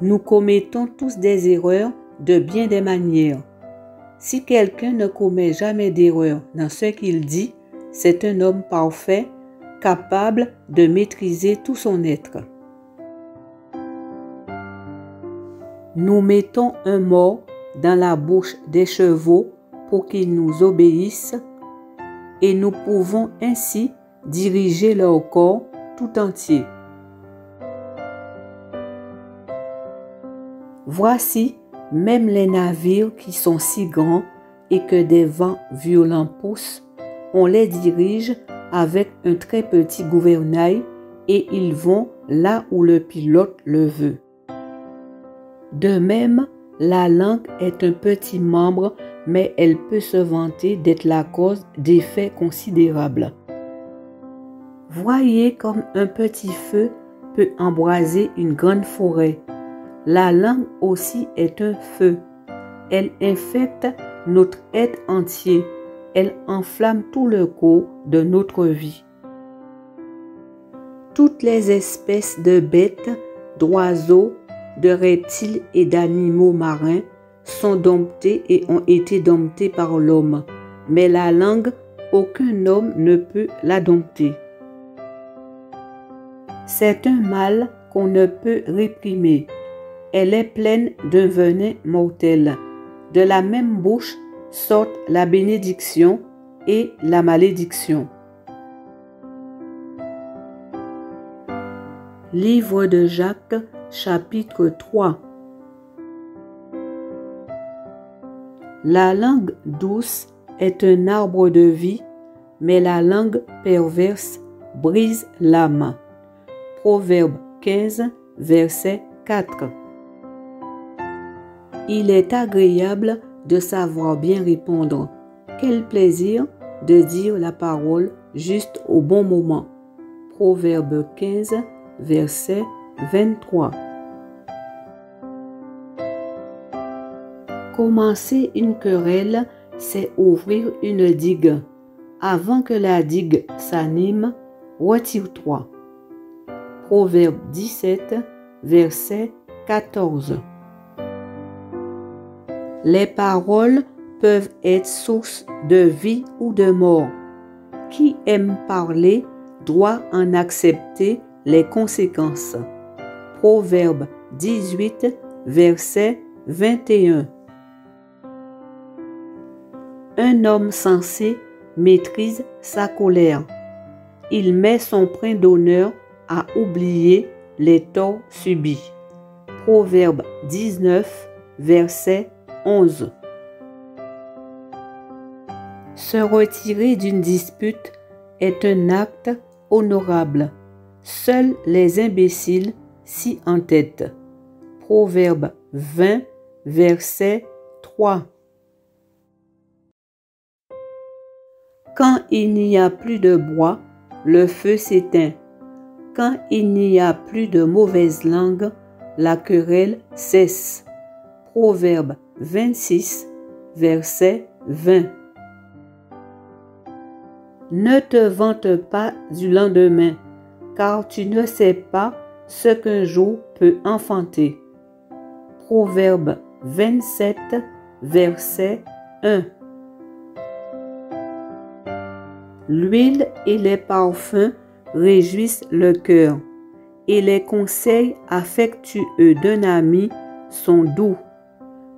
Nous commettons tous des erreurs de bien des manières. Si quelqu'un ne commet jamais d'erreur dans ce qu'il dit, c'est un homme parfait, capable de maîtriser tout son être. Nous mettons un mors dans la bouche des chevaux pour qu'ils nous obéissent et nous pouvons ainsi diriger leur corps tout entier. Voici même les navires qui sont si grands et que des vents violents poussent, on les dirige avec un très petit gouvernail et ils vont là où le pilote le veut. De même, la langue est un petit membre, mais elle peut se vanter d'être la cause d'effets considérables. Voyez comme un petit feu peut embraser une grande forêt. La langue aussi est un feu. Elle infecte notre être entier. Elle enflamme tout le cours de notre vie. Toutes les espèces de bêtes, d'oiseaux, de reptiles et d'animaux marins sont domptés et ont été domptés par l'homme. Mais la langue, aucun homme ne peut la dompter. C'est un mal qu'on ne peut réprimer. Elle est pleine d'un venin mortel. De la même bouche sortent la bénédiction et la malédiction. Livre de Jacques, chapitre 3. La langue douce est un arbre de vie, mais la langue perverse brise l'âme. Proverbe 15, verset 4. Il est agréable de savoir bien répondre. Quel plaisir de dire la parole juste au bon moment. Proverbe 15, verset 23. Commencer une querelle, c'est ouvrir une digue. Avant que la digue s'anime, retire-toi. Proverbe 17, verset 14. Les paroles peuvent être source de vie ou de mort. Qui aime parler doit en accepter les conséquences. Proverbe 18, verset 21. Un homme sensé maîtrise sa colère. Il met son train d'honneur à oublier les torts subis. Proverbe 19, verset 11. Se retirer d'une dispute est un acte honorable. Seuls les imbéciles s'y entêtent. Proverbe 20, verset 3. Quand il n'y a plus de bois, le feu s'éteint. Quand il n'y a plus de mauvaise langue, la querelle cesse. Proverbe 26, verset 20. Ne te vante pas du lendemain, car tu ne sais pas ce qu'un jour peut enfanter. Proverbe 27, verset 1. L'huile et les parfums réjouissent le cœur, et les conseils affectueux d'un ami sont doux.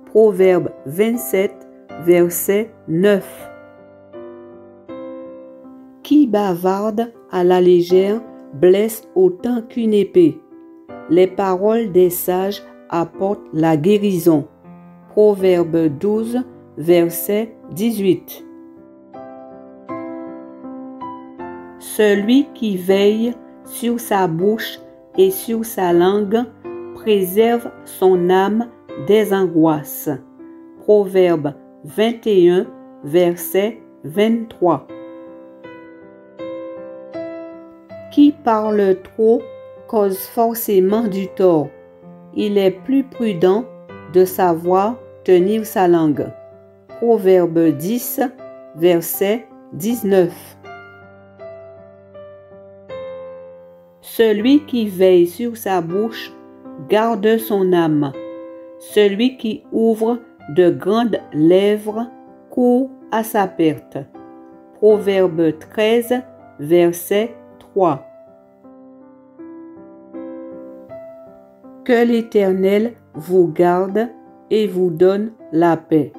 Proverbe 27, verset 9. Qui bavarde à la légère blesse autant qu'une épée. Les paroles des sages apportent la guérison. Proverbe 12, verset 18. Celui qui veille sur sa bouche et sur sa langue préserve son âme des angoisses. Proverbe 21, verset 23. Qui parle trop cause forcément du tort. Il est plus prudent de savoir tenir sa langue. Proverbe 10, verset 19. Celui qui veille sur sa bouche garde son âme. Celui qui ouvre de grandes lèvres court à sa perte. Proverbe 13, verset 3. Que l'Éternel vous garde et vous donne la paix.